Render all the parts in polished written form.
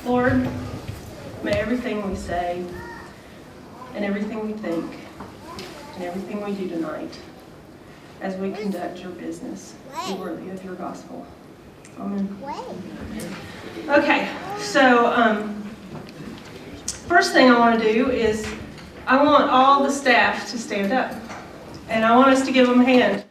Lord, may everything we say and everything we think and everything we do tonight as we conduct your business be worthy of your gospel. Amen. Okay, so first thing I want to do is I want all the staff to stand up, and I want us to give them a hand.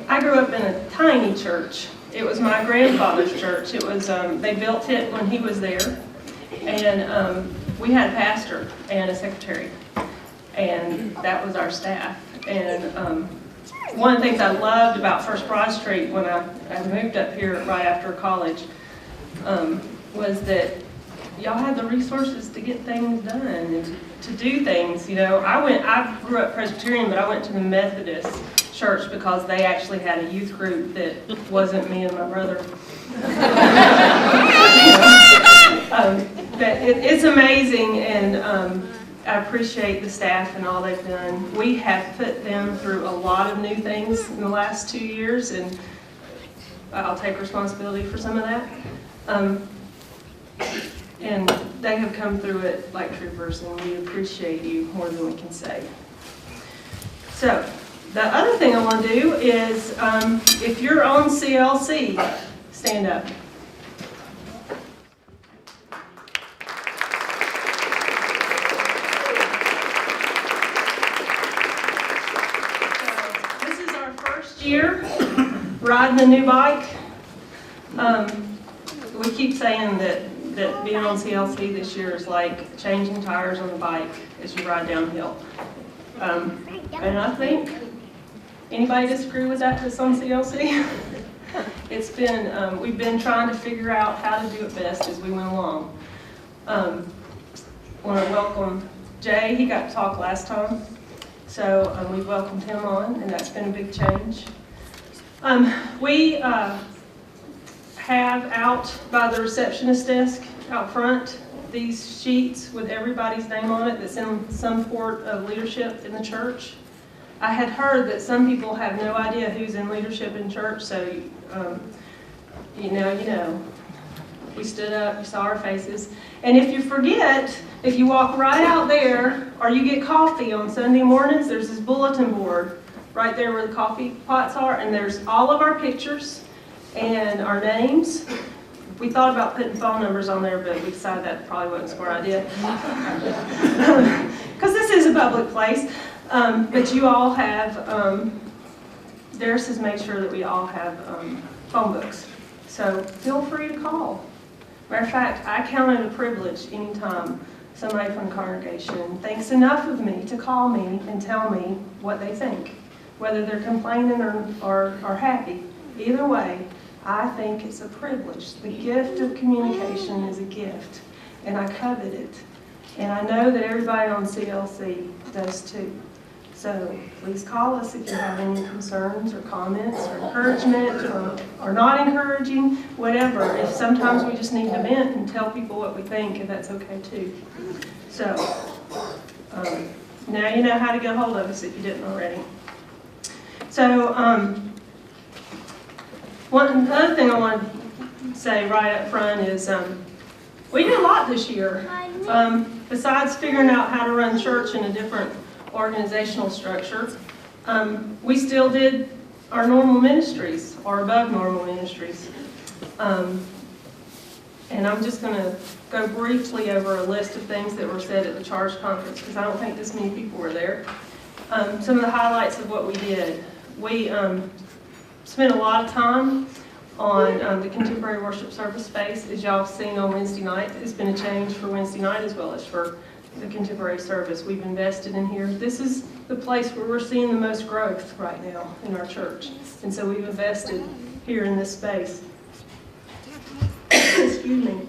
I grew up in a tiny church. It was my grandfather's church. It was they built it when he was there, and we had a pastor and a secretary, and that was our staff. And one of the things I loved about First Broad Street when I moved up here right after college was that y'all had the resources to get things done and to do things. You know, I grew up Presbyterian, but I went to the Methodist church because they actually had a youth group that wasn't me and my brother. But it's amazing, and I appreciate the staff and all they've done. We have put them through a lot of new things in the last 2 years, and I'll take responsibility for some of that. And they have come through it like troopers, and we appreciate you more than we can say. So, the other thing I want to do is, if you're on CLC, stand up. So, this is our first year riding the new bike. We keep saying that being on CLC this year is like changing tires on the bike as you ride downhill. And I think, anybody disagree with that that's on CLC? It's been, we've been trying to figure out how to do it best as we went along. I want to welcome Jay. He got to talk last time, so we welcomed him on, and that's been a big change. We have out by the receptionist desk out front these sheets with everybody's name on it that's in some sort of leadership in the church. I had heard that some people have no idea who's in leadership in church, so you know. We stood up, you saw our faces. And if you forget, if you walk right out there, or you get coffee on Sunday mornings, there's this bulletin board right there where the coffee pots are, and there's all of our pictures and our names. We thought about putting phone numbers on there, but we decided that probably wasn't a smart idea. Because this is a public place. But you all have, Darius has made sure that we all have phone books. So feel free to call. Matter of fact, I count it a privilege anytime somebody from the congregation thinks enough of me to call me and tell me what they think. Whether they're complaining or happy. Either way, I think it's a privilege. The gift of communication is a gift, and I covet it. And I know that everybody on CLC does too. So please call us if you have any concerns or comments or encouragement or not encouraging, whatever. If sometimes we just need to vent and tell people what we think, and that's okay too. So now you know how to get a hold of us if you didn't already. So another thing I want to say right up front is we did a lot this year. Besides figuring out how to run church in a different organizational structure, we still did our normal ministries or above normal ministries. And I'm just going to go briefly over a list of things that were said at the Charge Conference because I don't think this many people were there. Some of the highlights of what we did. We spent a lot of time on the contemporary worship service space. As y'all have seen on Wednesday night, it's been a change for Wednesday night as well as for the contemporary service. We've invested in here. This is the place where we're seeing the most growth right now in our church. And so we've invested here in this space. Excuse me.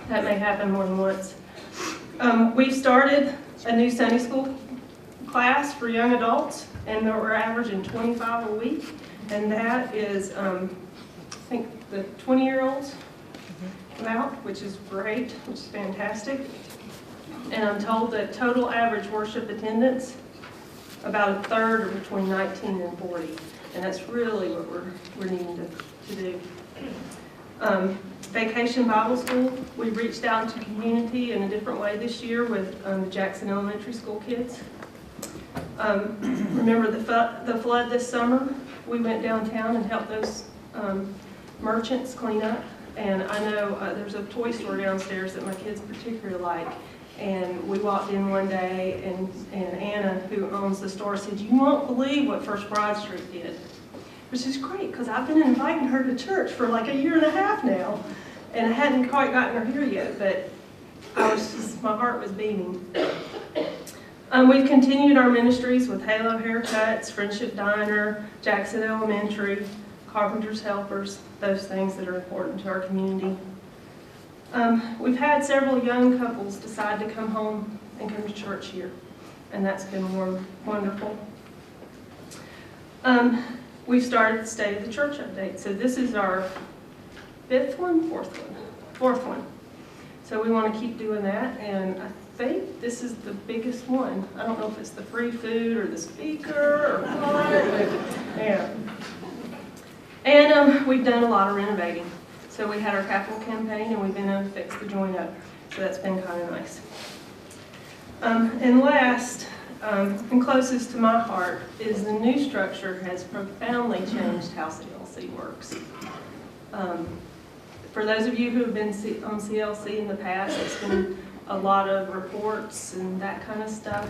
That may happen more than once. We've started a new Sunday school class for young adults, and we're averaging 25 a week. And that is, I think, the 20-year-olds about, which is great, which is fantastic. And I'm told that total average worship attendance, about a third are between 19 and 40. And that's really what we're needing to do. Vacation Bible School, we reached out into community in a different way this year with the Jackson Elementary School kids. Remember the flood this summer? We went downtown and helped those merchants clean up. And I know there's a toy store downstairs that my kids particularly like. And we walked in one day, and Anna, who owns the store, said, "You won't believe what First Broad Street did." Which is great, because I've been inviting her to church for like a year and a half now. And I hadn't quite gotten her here yet, but my heart was beating. We've continued our ministries with Halo Haircuts, Friendship Diner, Jackson Elementary, Carpenter's Helpers, those things that are important to our community. We've had several young couples decide to come home and come to church here, and that's been wonderful. We've started the State of the Church update, so this is our fourth one. So we want to keep doing that, and I think this is the biggest one. I don't know if it's the free food or the speaker or what. Yeah. And we've done a lot of renovating. So we had our capital campaign, and we've been able to fix the joint up. So that's been kind of nice. And last, and closest to my heart, is the new structure has profoundly changed how CLC works. For those of you who have been on CLC in the past, it's been a lot of reports and that kind of stuff,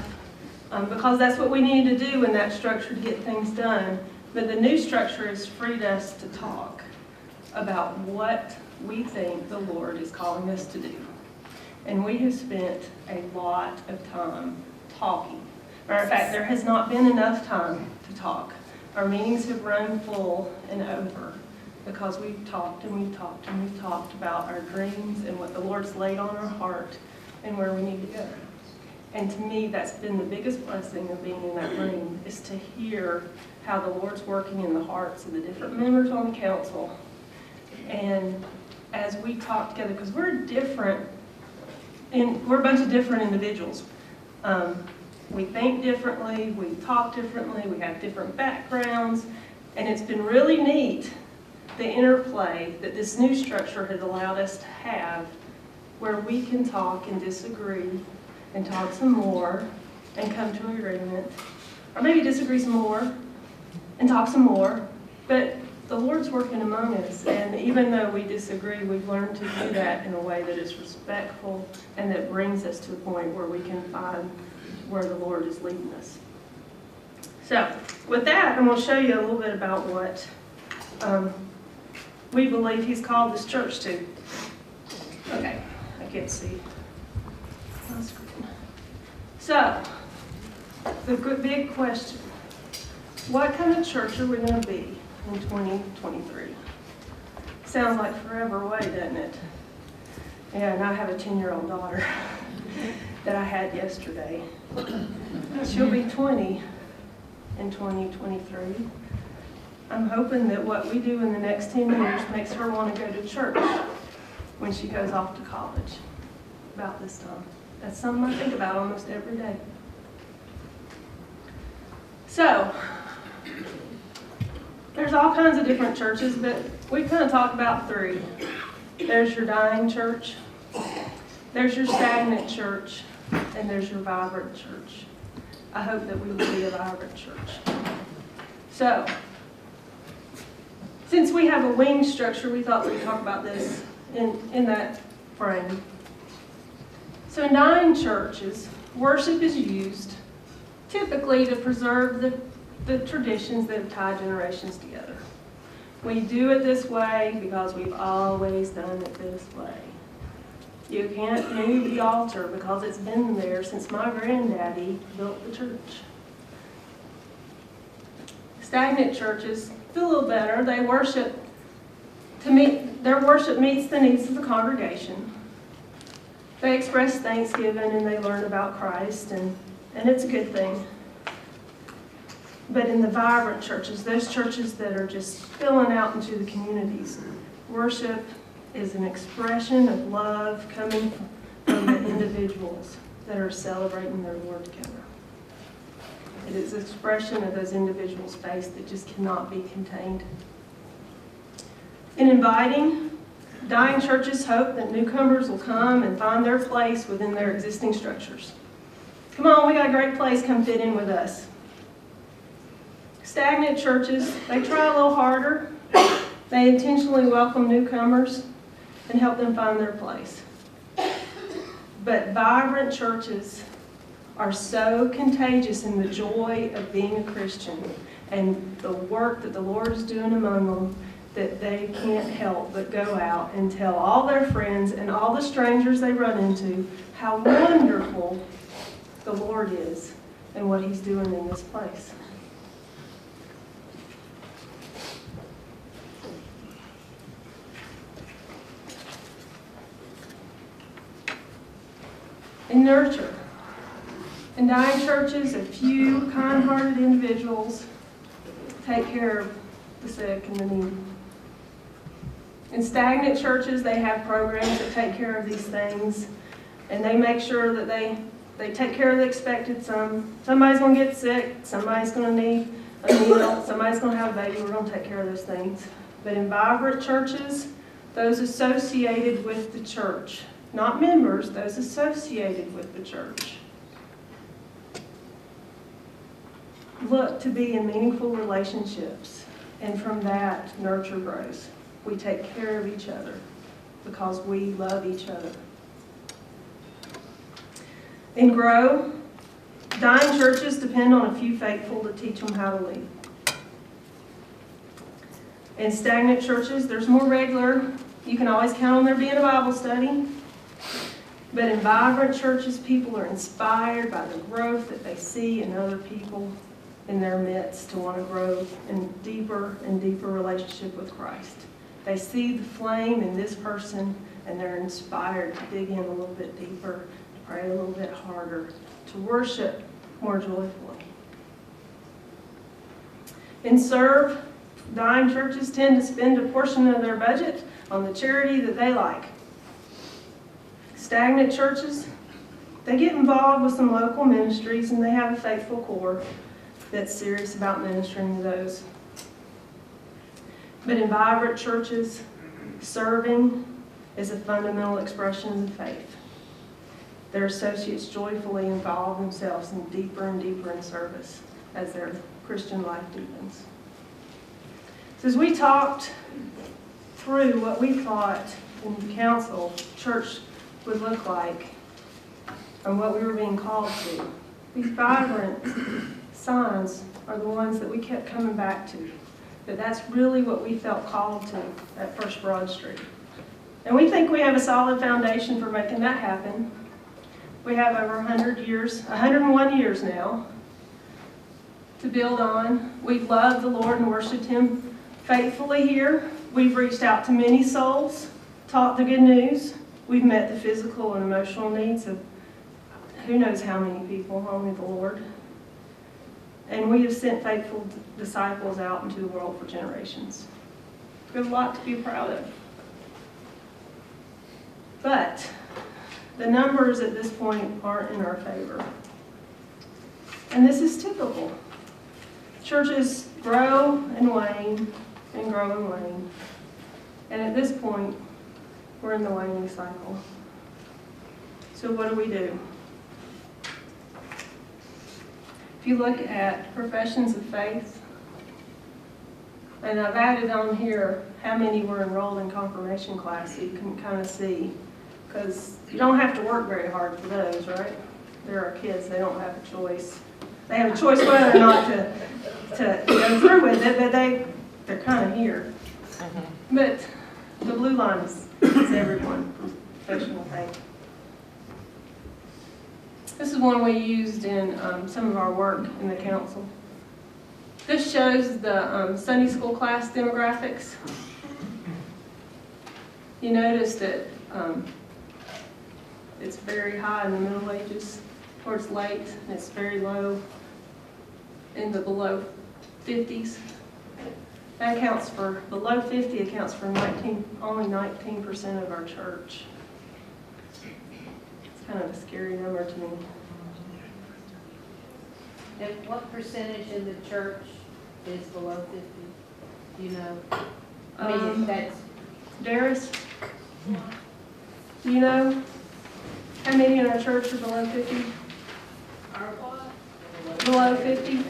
because that's what we need to do in that structure to get things done. But the new structure has freed us to talk about what we think the Lord is calling us to do. And we have spent a lot of time talking. Matter of fact, there has not been enough time to talk. Our meetings have run full and over because we've talked and we've talked and we've talked about our dreams and what the Lord's laid on our heart and where we need to go. And to me, that's been the biggest blessing of being in that room, is to hear how the Lord's working in the hearts of the different members on the council. And as we talk together, because we're different, and we're a bunch of different individuals. We think differently, we talk differently, we have different backgrounds, and it's been really neat, the interplay that this new structure has allowed us to have, where we can talk and disagree and talk some more and come to an agreement, or maybe disagree some more and talk some more, but the Lord's working among us, and even though we disagree, we've learned to do that in a way that is respectful and that brings us to the point where we can find where the Lord is leading us. So, with that, I'm going to show you a little bit about what we believe He's called this church to. Okay, I can't see my screen. So, the big question, what kind of church are we going to be in 2023? Sounds like forever away, doesn't it? Yeah, and I have a 10-year-old daughter that I had yesterday. She'll be 20 in 2023. I'm hoping that what we do in the next 10 years makes her want to go to church when she goes off to college about this time. That's something I think about almost every day. So, there's all kinds of different churches, but we kind of talk about three. There's your dying church, there's your stagnant church, and there's your vibrant church. I hope that we will be a vibrant church. So, since we have a wing structure, we thought we'd talk about this in that frame. So in dying churches, worship is used typically to preserve the traditions that have tied generations together. We do it this way because we've always done it this way. You can't move the altar because it's been there since my granddaddy built the church. Stagnant churches feel a little better. They worship their worship meets the needs of the congregation. They express thanksgiving and they learn about Christ, and it's a good thing. But in the vibrant churches, those churches that are just spilling out into the communities, worship is an expression of love coming from the individuals that are celebrating their Lord together. It is an expression of those individuals' faith that just cannot be contained. In inviting, dying churches hope that newcomers will come and find their place within their existing structures. Come on, we got a great place, come fit in with us. Stagnant churches, they try a little harder. They intentionally welcome newcomers and help them find their place. But vibrant churches are so contagious in the joy of being a Christian and the work that the Lord is doing among them that they can't help but go out and tell all their friends and all the strangers they run into how wonderful the Lord is and what He's doing in this place. And nurture. In dying churches, a few kind-hearted individuals take care of the sick and the needy. In stagnant churches, they have programs that take care of these things, and they make sure that they take care of the expected. Somebody's going to get sick, somebody's going to need a meal, somebody's going to have a baby. We're going to take care of those things. But in vibrant churches, those associated with the church, not members, those associated with the church, look to be in meaningful relationships, and from that, nurture grows. We take care of each other because we love each other. In grow, dying churches depend on a few faithful to teach them how to lead. In stagnant churches, there's more regular. You can always count on there being a Bible study. But in vibrant churches, people are inspired by the growth that they see in other people in their midst to want to grow in deeper and deeper relationship with Christ. They see the flame in this person, and they're inspired to dig in a little bit deeper, to pray a little bit harder, to worship more joyfully. In serve, dying churches tend to spend a portion of their budget on the charity that they like. Stagnant churches, they get involved with some local ministries, and they have a faithful core that's serious about ministering to those. But in vibrant churches, serving is a fundamental expression of faith. Their associates joyfully involve themselves in deeper and deeper in service as their Christian life deepens. So as we talked through what we thought in council church would look like and what we were being called to, these vibrant signs are the ones that we kept coming back to. But that's really what we felt called to at First Broad Street. And we think we have a solid foundation for making that happen. We have over 101 years now to build on. We've loved the Lord and worshiped Him faithfully here. We've reached out to many souls, taught the good news. We've met the physical and emotional needs of who knows how many people, only the Lord. And we have sent faithful disciples out into the world for generations. We have a lot to be proud of. But the numbers at this point aren't in our favor. And this is typical. Churches grow and wane and grow and wane. And at this point, we're in the waning cycle. So what do? If you look at professions of faith, and I've added on here how many were enrolled in confirmation class so you can kind of see, because you don't have to work very hard for those, right? There are kids, they don't have a choice. They have a choice whether or not to go through with it, but they're kind of here. But the blue line is everyone from professional faith. This is one we used in some of our work in the council. This shows the Sunday school class demographics. You notice that it's very high in the Middle Ages, towards late, and it's very low in the below 50s. That accounts for, below 50 accounts for only 19% of our church. It's kind of a scary number to me. And what percentage in the church is below 50? Do you know? I mean, if that's... Darius, do you know how many in our church are below 50? Our what? Below 50?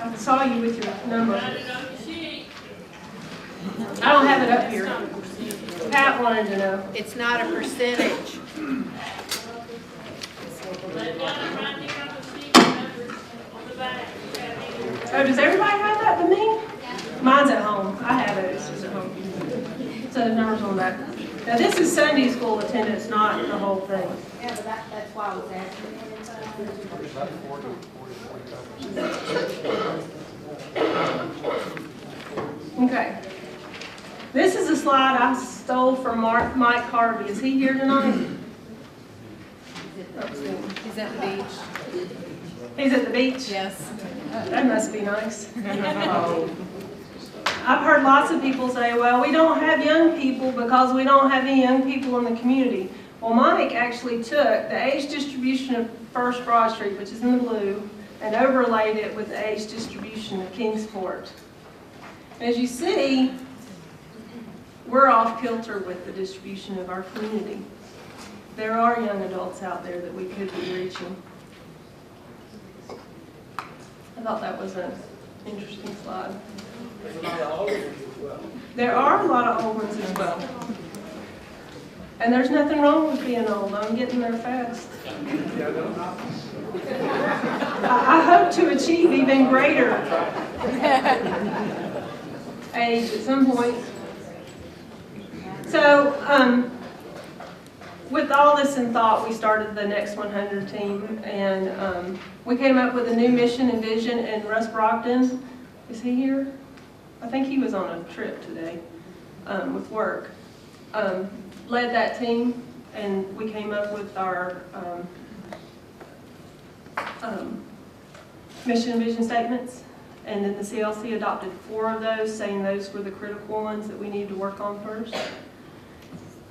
I saw you with your number. Got it on the sheet. I don't have it up here. It's not a percentage. Pat wanted to know. It's not a percentage. They've got it right there on the sheet, remember, on the back. You have it. Oh, does everybody have that but me? Mine's at home. I have it, it's just at home. So the number's on that. Now this is Sunday school attendance, not the whole thing. Yeah, but that's why I was asking. Okay. This is a slide I stole from Mike Harvey. Is he here tonight? He's at the beach. He's at the beach? Yes. That must be nice. I've heard lots of people say, well, we don't have young people because we don't have any young people in the community. Well, Mike actually took the age distribution of First Broad Street, which is in the blue, and overlaid it with the age distribution of Kingsport. As you see, we're off kilter with the distribution of our community. There are young adults out there that we could be reaching. I thought that was an interesting slide. There are a lot of old ones as well. And there's nothing wrong with being old. I'm getting there fast. I hope to achieve even greater age at some point. So, with all this in thought, we started the Next 100 team, and we came up with a new mission and vision, and Russ Brockton, is he here? I think he was on a trip today with work. Led that team, and we came up with our mission and vision statements, and then the CLC adopted 4 of those, saying those were the critical ones that we needed to work on first.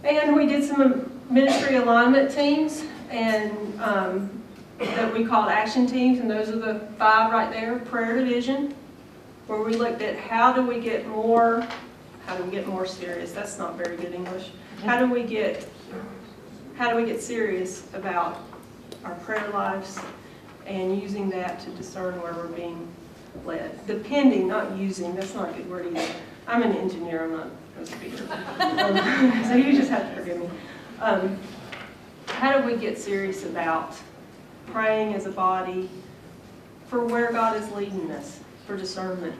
And we did some ministry alignment teams, and that we called action teams, and those are the 5 right there. Prayer division, where we looked at how do we get more serious. That's not very good English. How do we get serious about our prayer lives and using that to discern where we're being led? Depending, not using, that's not a good word either. I'm an engineer, I'm not a speaker. So you just have to forgive me. How do we get serious about praying as a body for where God is leading us, for discernment?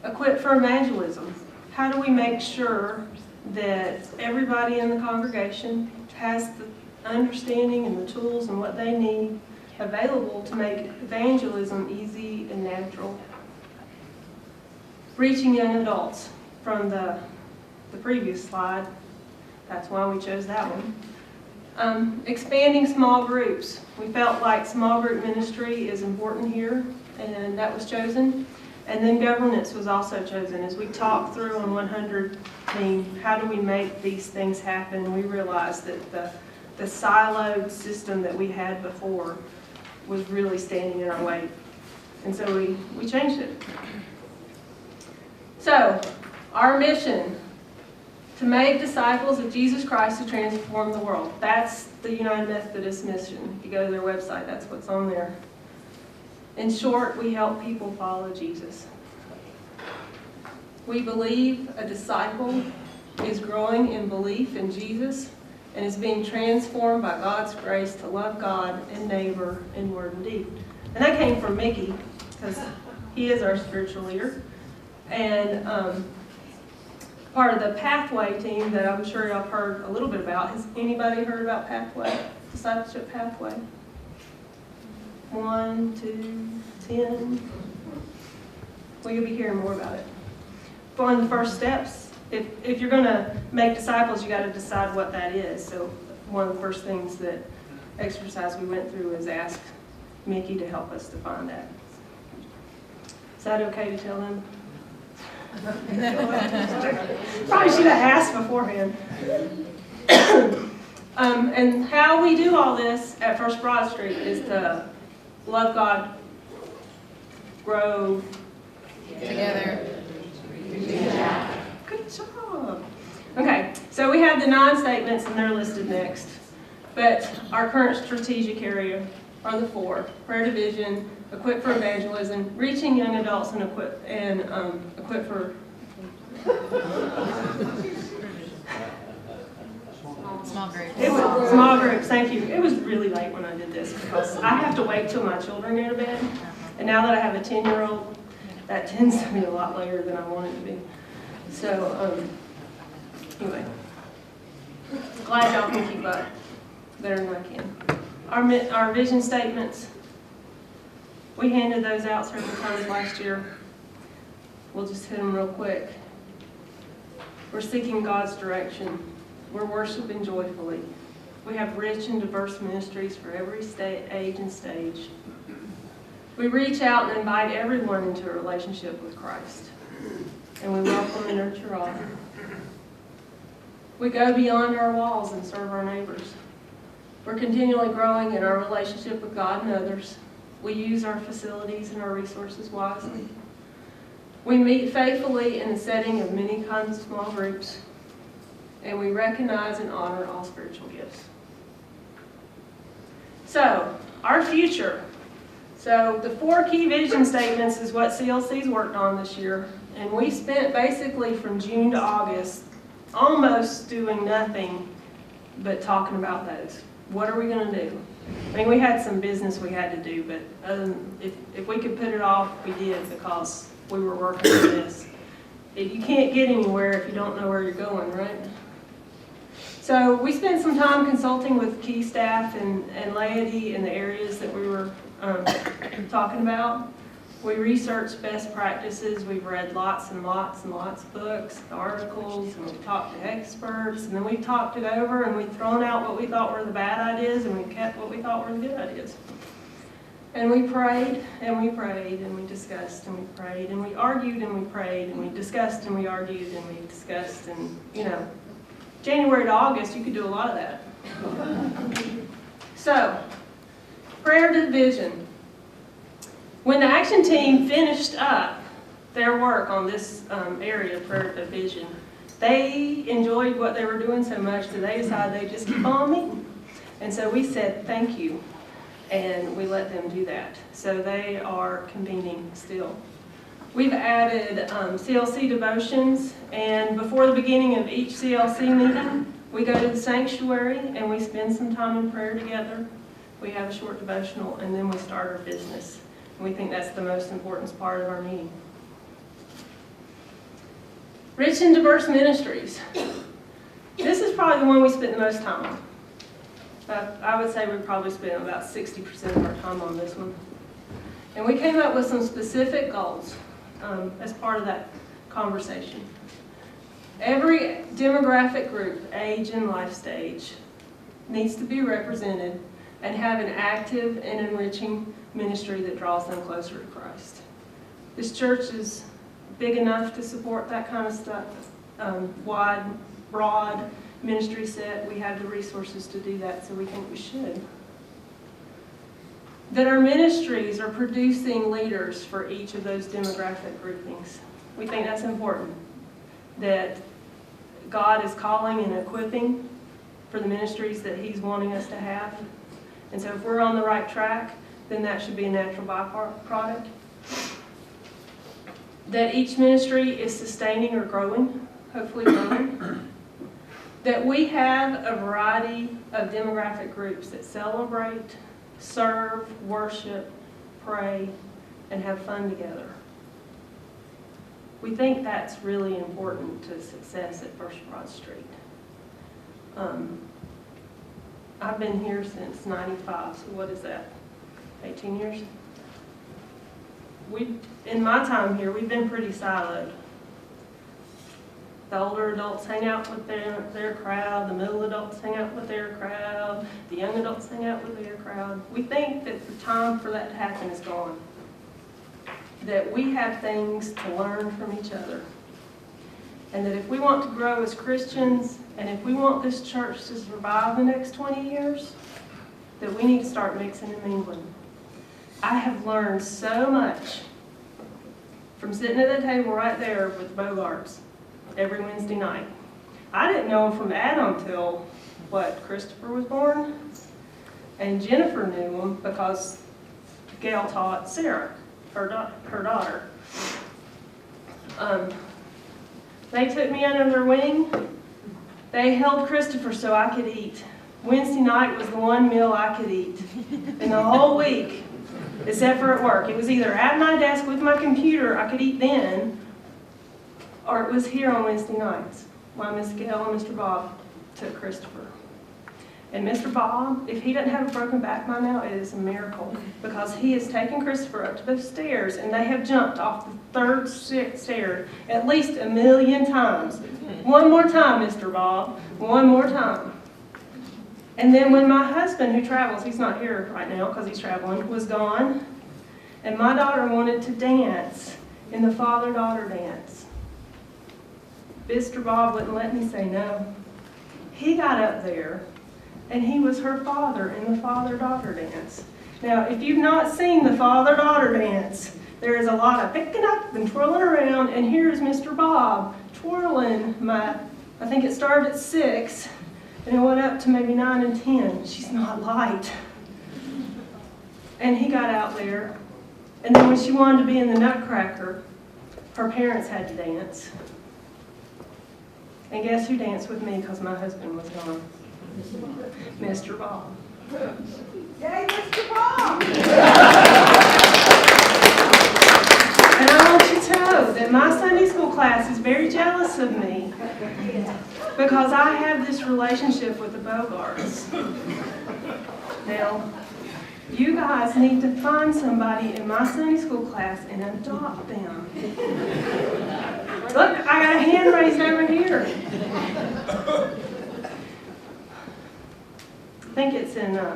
Equipped for evangelism. How do we make sure that everybody in the congregation has the understanding and the tools and what they need available to make evangelism easy and natural? Reaching young adults from the previous slide. That's why we chose that one. Expanding small groups. We felt like small group ministry is important here, and that was chosen. And then governance was also chosen. As we talked through on 100 team, how do we make these things happen? We realized that the siloed system that we had before was really standing in our way. And so we changed it. So, our mission, to make disciples of Jesus Christ to transform the world. That's the United Methodist mission. If you go to their website, that's what's on there. In short, we help people follow Jesus. We believe a disciple is growing in belief in Jesus and is being transformed by God's grace to love God and neighbor in word and deed. And that came from Mickey, because he is our spiritual leader. And part of the Pathway team that I'm sure y'all heard a little bit about. Has anybody heard about Pathway? Discipleship Pathway? 1, 2, 10. Well, you'll be hearing more about it. One of the first steps, if you're going to make disciples, you got to decide what that is. So one of the first things that exercise we went through was ask Mickey to help us define that. Is that okay to tell them? Probably should have asked beforehand. And how we do all this at First Broad Street is to love God, grow Together. Good job. Okay, so we have the 9 statements and they're listed next. But our current strategic area are the 4: prayer division, equip for evangelism, reaching young adults, and equip for Small groups. it was small groups. Thank you. It was really late when I did this because I have to wait till my children go to bed, and now that I have a 10-year-old, that tends to be a lot later than I want it to be. So anyway, glad y'all can keep up better than I can. Our vision statements, we handed those out several times last year. We'll just hit them real quick. We're seeking God's direction. We're worshiping joyfully. We have rich and diverse ministries for every age and stage. We reach out and invite everyone into a relationship with Christ. And we welcome and nurture all. We go beyond our walls and serve our neighbors. We're continually growing in our relationship with God and others. We use our facilities and our resources wisely. We meet faithfully in the setting of many kinds of small groups. And we recognize and honor all spiritual gifts. So, our future. So, the 4 key vision statements is what CLC's worked on this year. And we spent basically from June to August almost doing nothing but talking about those. What are we going to do? I mean, we had some business we had to do, but if we could put it off, we did because we were working on this. You can't get anywhere if you don't know where you're going, right? So we spent some time consulting with key staff and laity in the areas that we were talking about. We researched best practices. We've read lots and lots and lots of books, articles, and we've talked to experts, and then we've talked it over and we've thrown out what we thought were the bad ideas and we kept what we thought were the good ideas. And we prayed and we prayed and we discussed and we prayed and we argued and we prayed and we discussed and we argued and we discussed, and January to August, you could do a lot of that. So, prayer division. When the action team finished up their work on this area of prayer division, they enjoyed what they were doing so much that they decided they'd just keep on meeting. And so we said thank you, and we let them do that. So they are convening still. We've added CLC devotions, and before the beginning of each CLC meeting, we go to the sanctuary and we spend some time in prayer together. We have a short devotional, and then we start our business. And we think that's the most important part of our meeting. Rich and diverse ministries. This is probably the one we spent the most time on. I would say we probably spent about 60% of our time on this one. And we came up with some specific goals as part of that conversation. Every demographic group, age and life stage, needs to be represented and have an active and enriching ministry that draws them closer to Christ. This church is big enough to support that kind of stuff, wide, broad ministry set. We have the resources to do that, so we think we should. That our ministries are producing leaders for each of those demographic groupings. We think that's important. That God is calling and equipping for the ministries that He's wanting us to have. And so if we're on the right track, then that should be a natural byproduct. That each ministry is sustaining or growing, hopefully growing. That we have a variety of demographic groups that celebrate, serve, worship, pray, and have fun together. We think that's really important to success at First Broad Street. I've been here since '95, so what is that, 18 years? In my time here, we've been pretty siloed. The older adults hang out with their crowd, the middle adults hang out with their crowd, the young adults hang out with their crowd. We think that the time for that to happen is gone. That we have things to learn from each other. And that if we want to grow as Christians, and if we want this church to survive the next 20 years, that we need to start mixing and mingling. I have learned so much from sitting at the table right there with Bogarts every Wednesday night. I didn't know him from Adam until, Christopher was born? And Jennifer knew him because Gail taught Sarah, her daughter. They took me under their wing. They held Christopher so I could eat. Wednesday night was the one meal I could eat in the whole week, except for at work. It was either at my desk with my computer, I could eat then, or it was here on Wednesday nights while Miss Gail and Mr. Bob took Christopher. And Mr. Bob, if he doesn't have a broken back by now, it is a miracle, because he has taken Christopher up to those stairs, and they have jumped off the third stair at least 1,000,000 times. One more time, Mr. Bob, one more time. And then when my husband, who travels, he's not here right now because he's traveling, was gone, and my daughter wanted to dance in the father-daughter dance, Mr. Bob wouldn't let me say no. He got up there, and he was her father in the father-daughter dance. Now, if you've not seen the father-daughter dance, there is a lot of picking up and twirling around, and here's Mr. Bob twirling I think it started at 6, and it went up to maybe 9 and 10. She's not light. And he got out there, and then when she wanted to be in the Nutcracker, her parents had to dance. And guess who danced with me because my husband was gone? Mr. Bob. Yay, Mr. Bob! And I want you to know that my Sunday school class is very jealous of me because I have this relationship with the Bogarts. Now, you guys need to find somebody in my Sunday school class and adopt them. Look, I got a hand raised over here. I think it's in is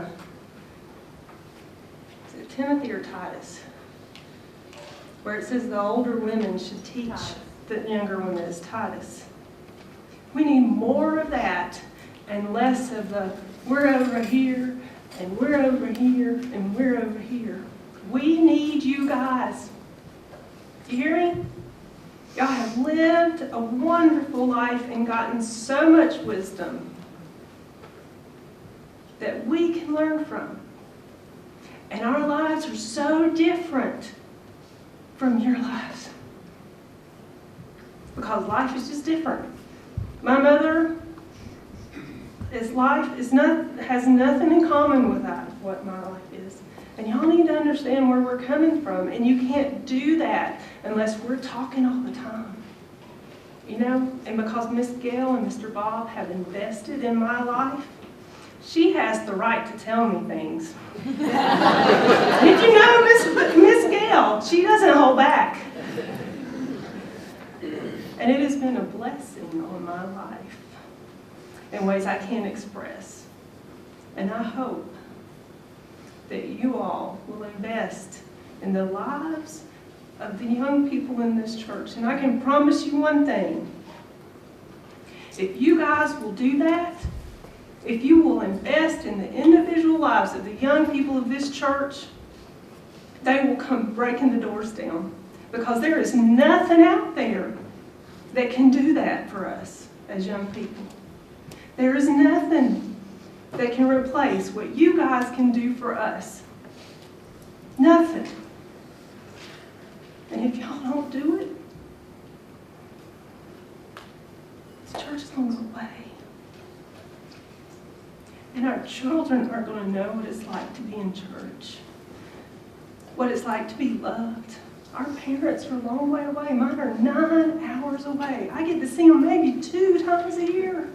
it Timothy or Titus, where it says the older women should teach the younger women. It's Titus. We need more of that and less of the we're over here and we're over here and we're over here. We need you guys. Do you hear me? Y'all have lived a wonderful life and gotten so much wisdom that we can learn from. And our lives are so different from your lives. Because life is just different. My mother, has nothing in common with what my life is. And y'all need to understand where we're coming from. And you can't do that unless we're talking all the time. You know? And because Miss Gail and Mr. Bob have invested in my life, she has the right to tell me things. Did you know Miss Gail? She doesn't hold back. And it has been a blessing on my life in ways I can't express. And I hope that you all will invest in the lives of the young people in this church. And I can promise you one thing. If you guys will do that, if you will invest in the individual lives of the young people of this church, they will come breaking the doors down. Because there is nothing out there that can do that for us as young people. There is nothing that can replace what you guys can do for us. Nothing. And if y'all don't do it, this church is going to go away. And our children are going to know what it's like to be in church, what it's like to be loved. Our parents are a long way away. Mine are 9 hours away. I get to see them maybe 2 times a year.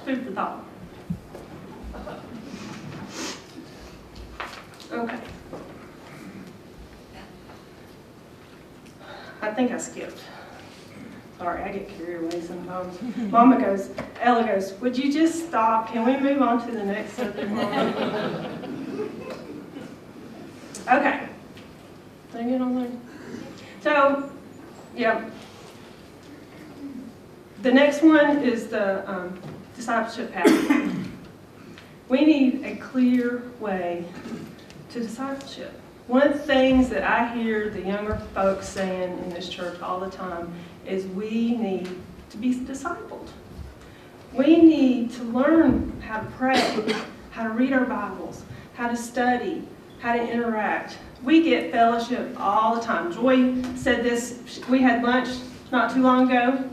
Food for thought. Okay. I think I skipped. Sorry, I get carried away sometimes. Ella goes, would you just stop? Can we move on to the next subject? Okay. Did I get on there? So, yeah. The next one is the discipleship path. We need a clear way to discipleship. One of the things that I hear the younger folks saying in this church all the time is we need to be discipled. We need to learn how to pray, how to read our Bibles, how to study, how to interact. We get fellowship all the time. Joy said this, we had lunch not too long ago,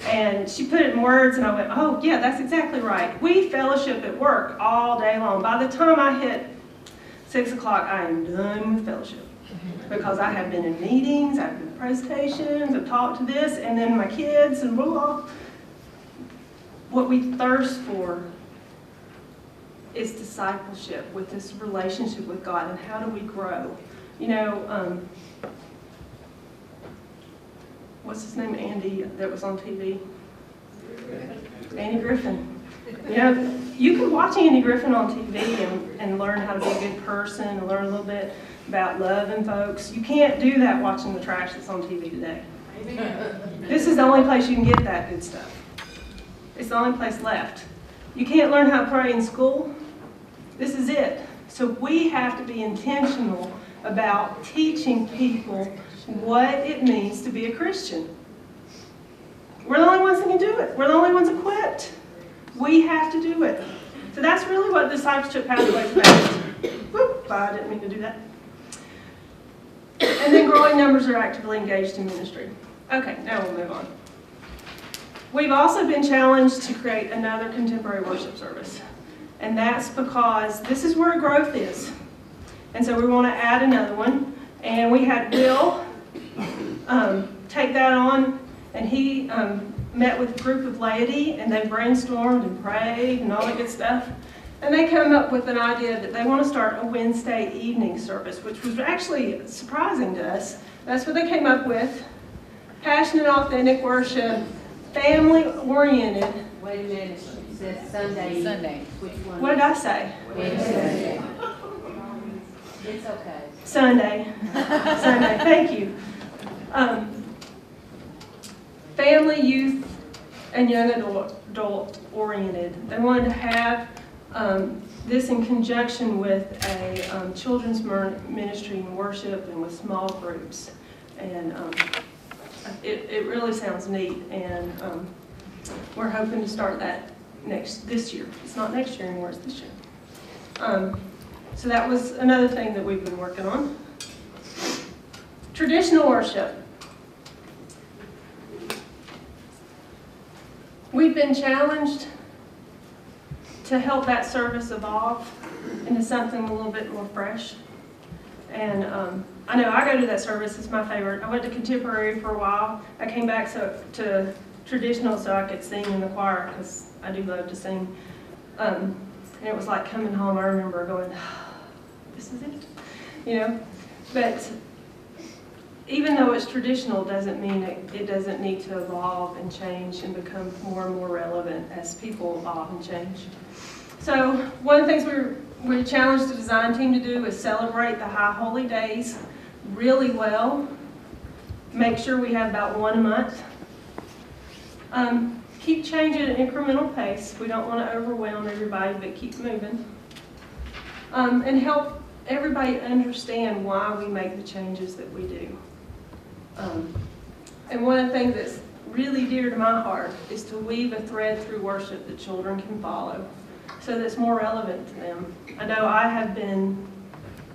and she put it in words, and I went, oh yeah, that's exactly right. We fellowship at work all day long. By the time I hit 6 o'clock, I am done with fellowship. Because I have been in meetings, I've been in presentations, I've talked to this, and then my kids, and blah, blah. What we thirst for is discipleship with this relationship with God, and how do we grow? You know, what's his name, Andy, that was on TV? Andy Griffin. You know, you can watch Andy Griffin on TV and learn how to be a good person and learn a little bit about loving folks. You can't do that watching the trash that's on TV today. This is the only place you can get that good stuff. It's the only place left. You can't learn how to pray in school. This is it. So we have to be intentional about teaching people what it means to be a Christian. We're the only ones that can do it. We're the only ones equipped. We have to do it. So that's really what discipleship pathway is about. Whoop, I didn't mean to do that. And then growing numbers are actively engaged in ministry. Okay, now we'll move on. We've also been challenged to create another contemporary worship service. And that's because this is where growth is. And so we want to add another one. And we had Will take that on, and he met with a group of laity, and they brainstormed and prayed and all that good stuff. And they came up with an idea that they want to start a Wednesday evening service, which was actually surprising to us. That's what they came up with. Passionate, authentic worship, family-oriented. Wait a minute, it says Sunday. Sunday. Which one? What did I say? Wednesday. It's okay. Sunday. Sunday, thank you. Family, youth, and young adult oriented. They wanted to have this in conjunction with a children's ministry and worship and with small groups. And it really sounds neat, and we're hoping to start that this year. It's not next year anymore, it's this year. So that was another thing that we've been working on. Traditional worship. We've been challenged to help that service evolve into something a little bit more fresh. And I know I go to that service, it's my favorite. I went to contemporary for a while. I came back to traditional so I could sing in the choir, because I do love to sing. And it was like coming home. I remember going, this is it, you know. But even though it's traditional, doesn't mean it doesn't need to evolve and change and become more and more relevant as people evolve and change. So one of the things we're challenged the design team to do is celebrate the high holy days really well. Make sure we have about one a month. Keep changing at an incremental pace. We don't want to overwhelm everybody, but keep moving. And help everybody understand why we make the changes that we do. And one of the things that's really dear to my heart is to weave a thread through worship that children can follow, so that's more relevant to them. I know I have been,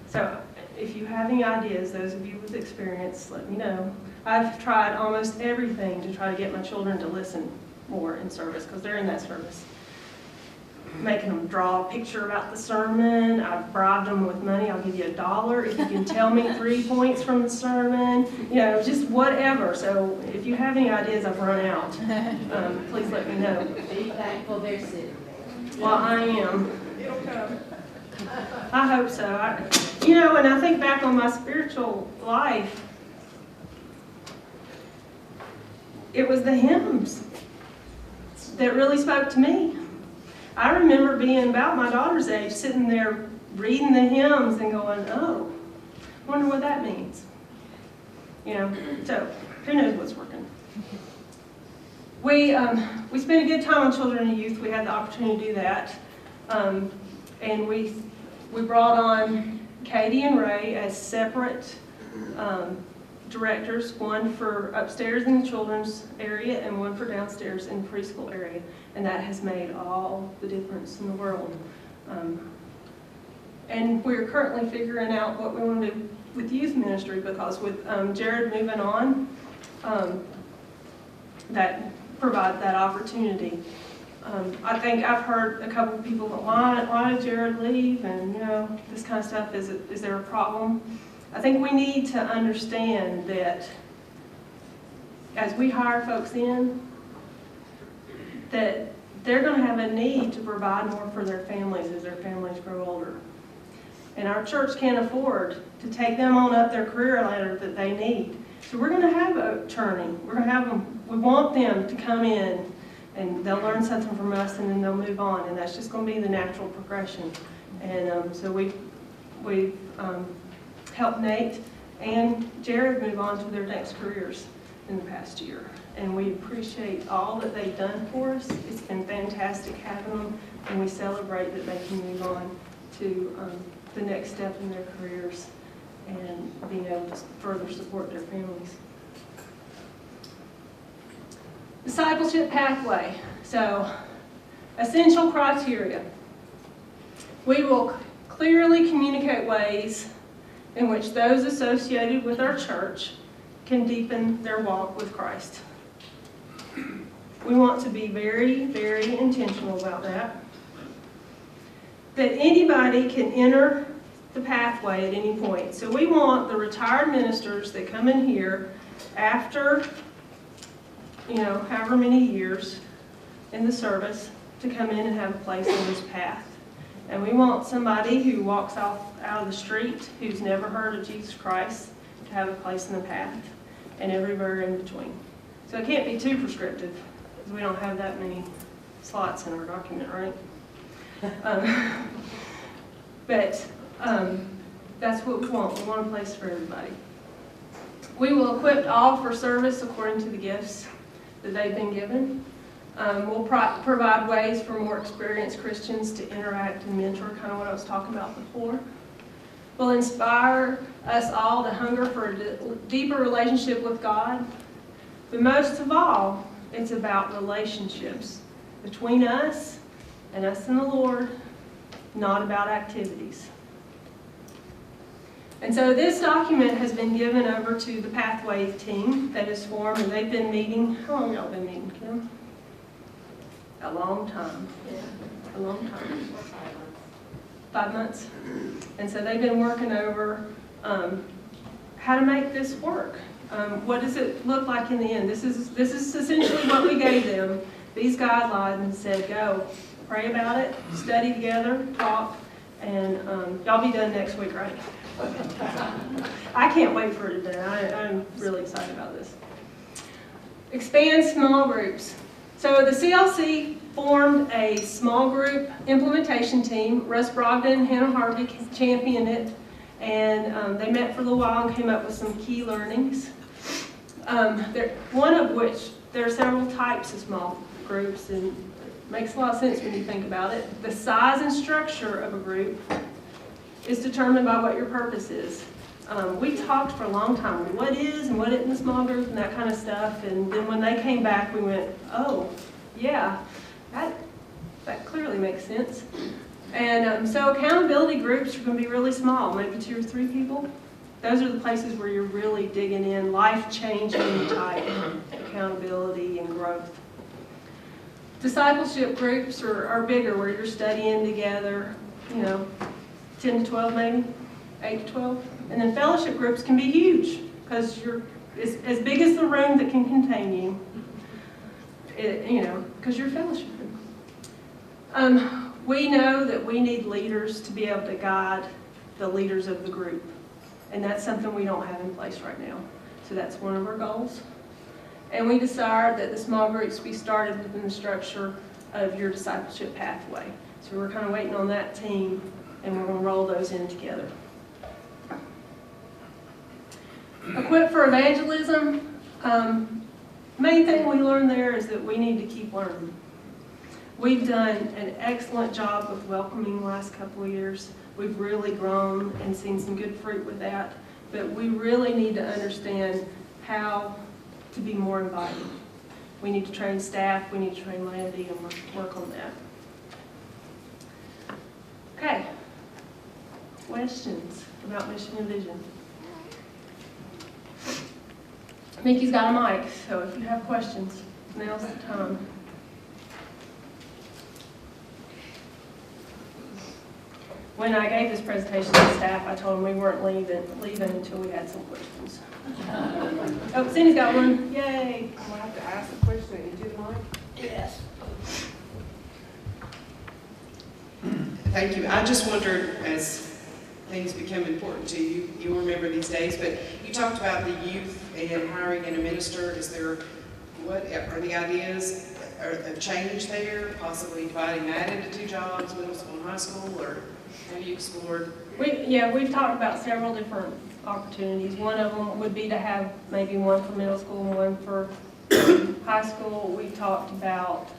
so if you have any ideas, those of you with experience, let me know. I've tried almost everything to try to get my children to listen more in service, because they're in that service. Making them draw a picture about the sermon. I've bribed them with money. I'll give you $1 if you can tell me 3 points from the sermon. You know, just whatever. So if you have any ideas, I've run out. Please let me know. Be thankful they're sitting there. Well, I am. It'll come. I hope so. You know, and I think back on my spiritual life, it was the hymns that really spoke to me. I remember being about my daughter's age, sitting there reading the hymns and going, oh, wonder what that means. So who knows what's working. We spent a good time on children and youth. We had the opportunity to do that. And we brought on Katie and Ray as separate directors, one for upstairs in the children's area and one for downstairs in the preschool area. And that has made all the difference in the world. And we're currently figuring out what we want to do with youth ministry, because with Jared moving on, that provides that opportunity. I think I've heard a couple of people, why did Jared leave, and this kind of stuff. Is there a problem? I think we need to understand that as we hire folks in, that they're going to have a need to provide more for their families as their families grow older. And our church can't afford to take them on up their career ladder that they need. So we're going to have a churning. We're going to have them. We want them to come in and they'll learn something from us and then they'll move on. And that's just going to be the natural progression. And so we've helped Nate and Jared move on to their next careers in the past year. And we appreciate all that they've done for us. It's been fantastic having them, and we celebrate that they can move on to the next step in their careers and being able to further support their families. Discipleship pathway. So, essential criteria. We will clearly communicate ways in which those associated with our church can deepen their walk with Christ. We want to be very, very intentional about that. That anybody can enter the pathway at any point. So we want the retired ministers that come in here after, however many years in the service to come in and have a place in this path. And we want somebody who walks out of the street who's never heard of Jesus Christ to have a place in the path, and everywhere in between. So it can't be too prescriptive, because we don't have that many slots in our document, right? But that's what we want. We want a place for everybody. We will equip all for service according to the gifts that they've been given. We'll provide ways for more experienced Christians to interact and mentor, kind of what I was talking about before. We'll inspire us all to hunger for a deeper relationship with God. But most of all, it's about relationships between us and the Lord, not about activities. And so this document has been given over to the Pathway team that is formed, and they've been meeting. How long have y'all been meeting, Kim? A long time. A long time. 5 months. And so they've been working over how to make this work. What does it look like in the end? This is essentially what we gave them, these guidelines, and said, go, pray about it, study together, talk, and y'all be done next week, right? I can't wait for it to be done. I'm really excited about this. Expand small groups. So the CLC formed a small group implementation team. Russ Brogdon and Hannah Harvey championed it, and they met for a little while and came up with some key learnings. One of which, there are several types of small groups, and it makes a lot of sense when you think about it. The size and structure of a group is determined by what your purpose is. We talked for a long time, what is and what isn't a small group and that kind of stuff, and then when they came back we went, oh, yeah, that clearly makes sense. And so accountability groups are going to be really small, maybe 2 or 3 people. Those are the places where you're really digging in, life-changing type accountability and growth. Discipleship groups are bigger, where you're studying together, 10 to 12 maybe, 8 to 12. And then fellowship groups can be huge, because you're as big as the room that can contain you, because you're fellowshipping. We know that we need leaders to be able to guide the leaders of the group. And that's something we don't have in place right now. So that's one of our goals. And we desire that the small groups be started within the structure of your discipleship pathway. So we're kind of waiting on that team, and we're going to roll those in together. Equipped for evangelism, main thing we learned there is that we need to keep learning. We've done an excellent job of welcoming the last couple of years. We've really grown and seen some good fruit with that, but we really need to understand how to be more inviting. We need to train staff, we need to train laity, and work on that. Okay. Questions about mission and vision? Mickey's got a mic, so if you have questions, now's the time. When I gave this presentation to staff, I told them we weren't leaving until we had some questions. Oh, Cindy's got one. Yay. I'm gonna have to ask a question. Did you mind? Yes. Thank you. I just wondered, as things become important to you, you'll remember these days, but you talked about the youth and hiring and a minister. Is there, what are the ideas of change there? Possibly dividing that into 2 jobs, middle school and high school, or have you explored? We've talked about several different opportunities. One of them would be to have maybe one for middle school and one for high school. We talked about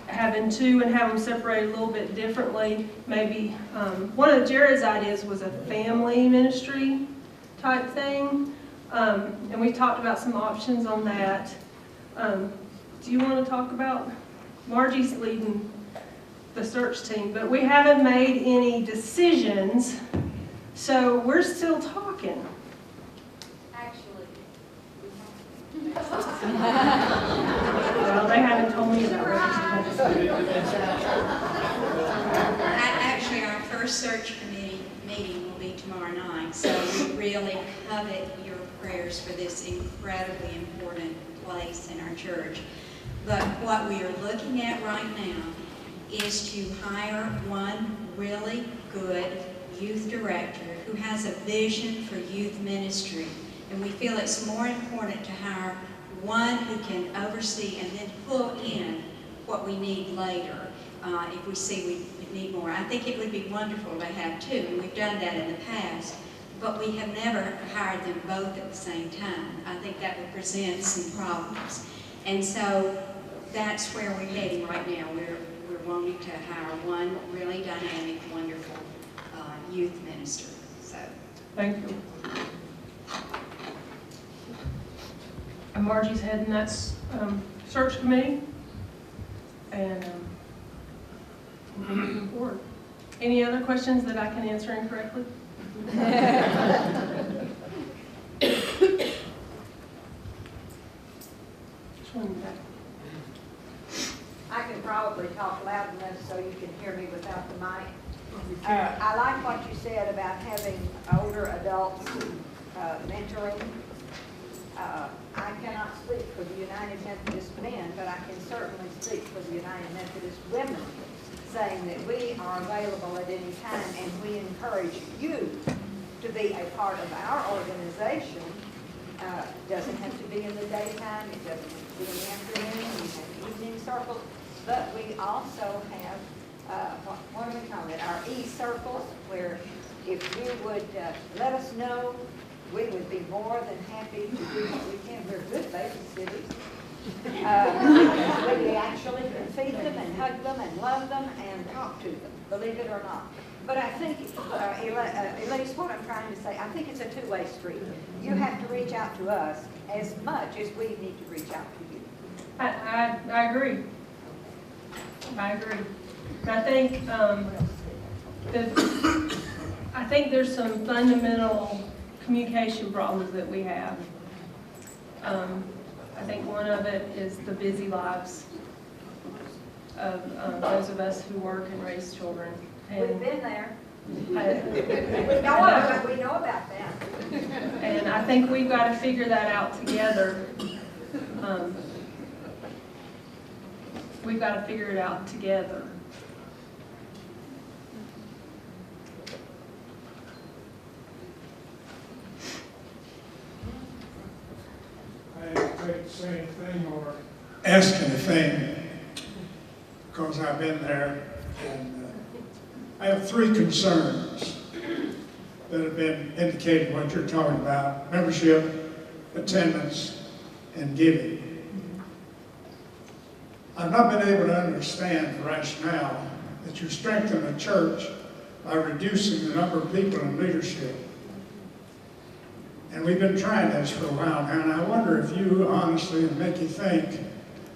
having 2 and have them separated a little bit differently. Maybe one of Jared's ideas was a family ministry type thing, and we talked about some options on that. Do you want to talk about? Margie's leading the search team, but we haven't made any decisions, so we're still talking. Actually, Well, they haven't told me about what. Actually, our first search committee meeting will be tomorrow night, so we really covet your prayers for this incredibly important place in our church. But what we are looking at right now is to hire one really good youth director who has a vision for youth ministry. And we feel it's more important to hire one who can oversee and then pull in what we need later if we see we need more. I think it would be wonderful to have 2, and we've done that in the past, but we have never hired them both at the same time. I think that would present some problems. And so that's where we're heading right now. We're wanting to hire one really dynamic, wonderful youth minister. So, Thank you. And Margie's heading that search committee, and we're moving forward. Any other questions that I can answer incorrectly? Which one is that? I can probably talk loud enough so you can hear me without the mic. I like what you said about having older adults mentoring. I cannot speak for the United Methodist men, but I can certainly speak for the United Methodist women, saying that we are available at any time, and we encourage you to be a part of our organization. Doesn't have to be in the daytime, it doesn't have to be in the afternoon, we have evening circles, but we also have, what do we call it, our e-circles, where if you would let us know, we would be more than happy to do what we can. We're good babysitters. We actually can feed them and hug them and love them and talk to them, believe it or not. But I think, Elise, what I'm trying to say, I think it's a two-way street. You have to reach out to us as much as we need to reach out to you. I agree. I agree. And I think there's some fundamental communication problems that we have. I think one of it is the busy lives of those of us who work and raise children. And We've been there. we know about that. And I think we've got to figure that out together. We've got to figure it out together. I hate saying a thing or asking a thing because I've been there, and I have three concerns. that have been indicating what you're talking about, membership, attendance, and giving. I've not been able to understand the rationale that you strengthen the church by reducing the number of people in leadership. And we've been trying this for a while now, and I wonder if you honestly make you think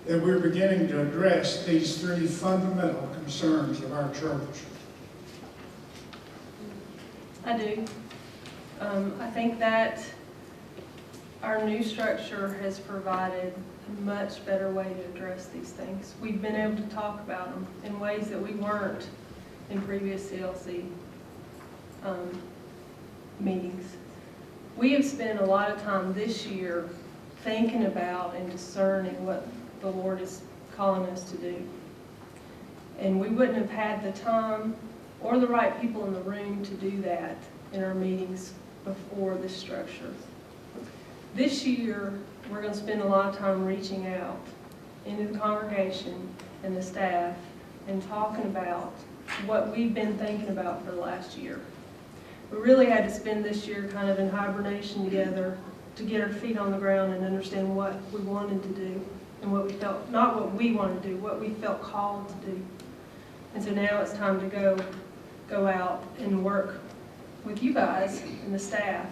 that we're beginning to address these three fundamental concerns of our church. I do. I think that our new structure has provided a much better way to address these things. We've been able to talk about them in ways that we weren't in previous CLC meetings. We have spent a lot of time this year thinking about and discerning what the Lord is calling us to do. And we wouldn't have had the time or the right people in the room to do that in our meetings before this structure. This year, we're going to spend a lot of time reaching out into the congregation and the staff and talking about what we've been thinking about for the last year. We really had to spend this year kind of in hibernation together to get our feet on the ground and understand what we wanted to do and what we felt, not what we wanted to do, what we felt called to do. And so now it's time to go out and work with you guys and the staff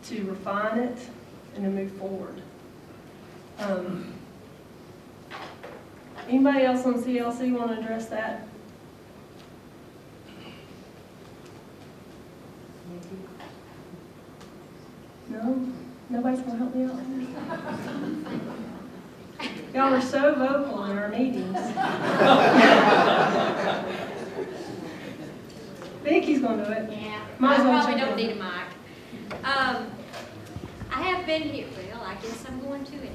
to refine it and to move forward. Anybody else on CLC want to address that? No? Nobody's going to help me out? Y'all are so vocal in our meetings. Vicky's going to do it. Yeah, Might as well I probably jump don't in. need a mic. I have been here, well, I guess I'm going to anyway.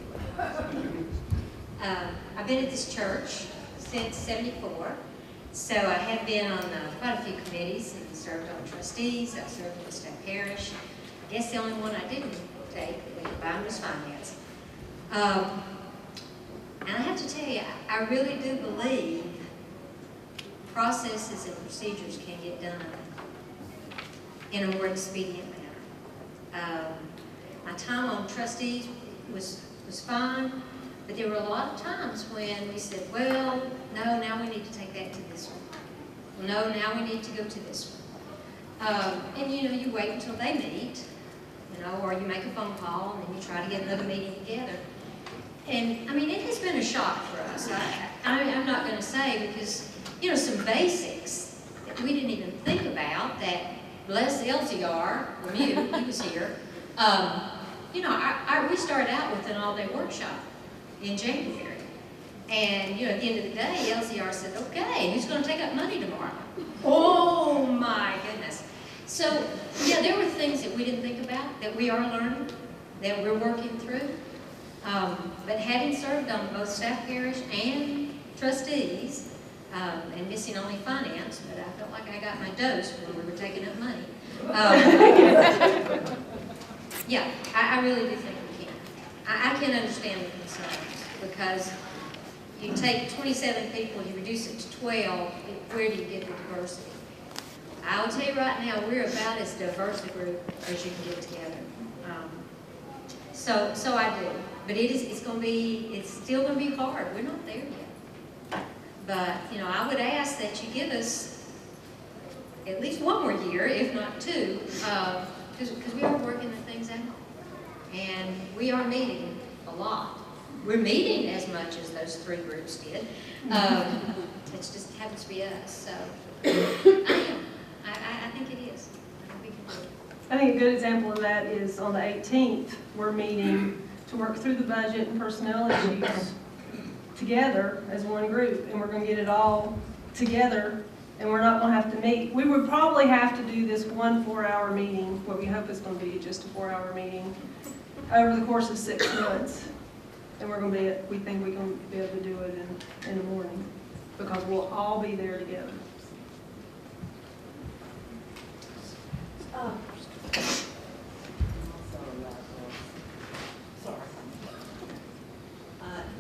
I've been at this church since '74, so I have been on quite a few committees and served on trustees. I've served in the staff parish. I guess the only one I didn't take that we combined was finance. And I have to tell you, I really do believe processes and procedures can get done in a more expedient manner. My time on trustees was fine, but there were a lot of times when we said, well, no, now we need to take that to this one. No, now we need to go to this one. And you know, you wait until they meet, you know, or you make a phone call and then you try to get another meeting together. And I mean, it has been a shock for us. I'm not going to say, because, you know, some basics that we didn't even think about, that bless LCR, Lemieux, he was here. You know, we started out with an all-day workshop in January. And, you know, at the end of the day, LCR said, okay, who's going to take up money tomorrow? Oh, my goodness. So, yeah, there were things that we didn't think about, that we are learning, that we're working through. But having served on both staff parish and trustees, and missing only finance, but I felt like I got my dose when we were taking up money. Yeah, I really do think we can. I can understand the concerns, because you take 27 people, you reduce it to 12, where do you get the diversity? I will tell you right now, we're about as diverse a group as you can get together. So I do. But it's still going to be hard. We're not there yet. But, you know, I would ask that you give us at least one more year, if not two, because we are working the things out. And we are meeting a lot. We're meeting as much as those three groups did. It just happens to be us. So I think it is. I think a good example of that is on the 18th, we're meeting to work through the budget and personnel issues together as one group, and we're going to get it all together, and we're not going to have to meet. We would probably have to do this 1 4-hour meeting, what we hope is going to be just a 4-hour meeting, over the course of 6 months. And we think we're going to be able to do it in the morning, because we'll all be there together.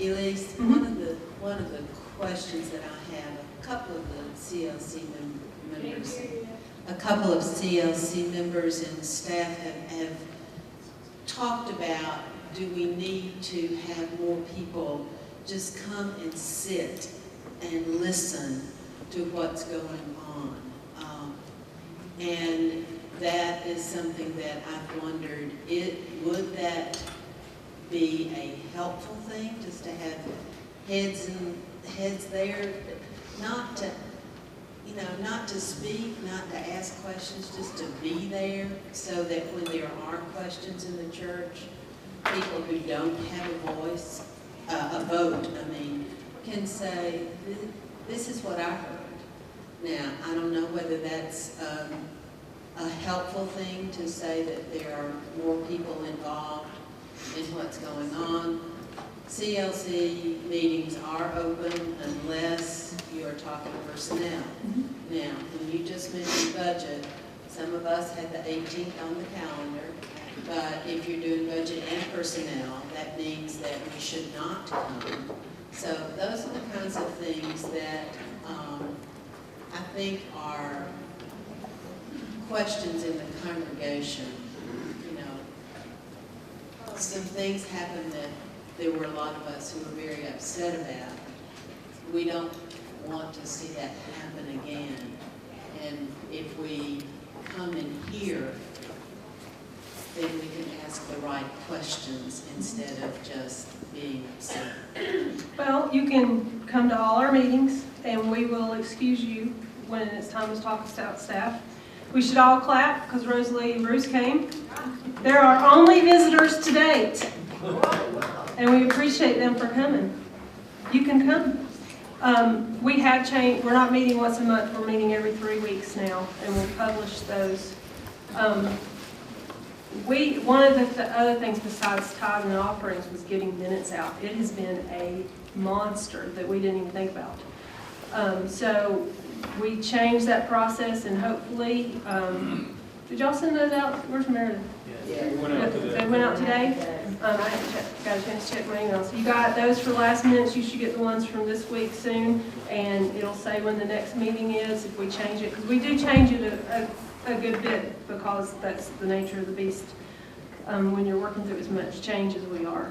Elise, one of the questions that I have, a couple of the CLC members a couple of CLC members and staff have talked about, do we need to have more people just come and sit and listen to what's going on? And that is something that I've wondered, would that be a helpful thing, just to have heads there, not to, not to speak, not to ask questions, just to be there, so that when there are questions in the church, people who don't have a voice, a vote, can say, this is what I heard. Now, I don't know whether that's a helpful thing to say that there are more people involved in what's going on. CLC meetings are open unless you're talking personnel. Now, when you just mentioned budget, some of us had the 18th on the calendar, but if you're doing budget and personnel, that means that we should not come. So those are the kinds of things that I think are questions in the congregation. Some things happened that there were a lot of us who were very upset about. We don't want to see that happen again. And if we come in here, then we can ask the right questions instead of just being upset. Well, you can come to all our meetings, and we will excuse you when it's time to talk to staff. We should all clap, because Rosalie and Bruce came. There are only visitors to date, and we appreciate them for coming. You can come. We have changed. We're not meeting once a month. We're meeting every 3 weeks now, and we'll publish those. One of the other things besides tithes and offerings was getting minutes out. It has been a monster that we didn't even think about. So we changed that process, and hopefully, did y'all send those out? Where's Meredith? Yeah, we went out today. They went out today? I haven't got a chance to check my email. So you got those for last minutes. You should get the ones from this week soon, and it'll say when the next meeting is if we change it. Because we do change it a good bit, because that's the nature of the beast when you're working through as much change as we are.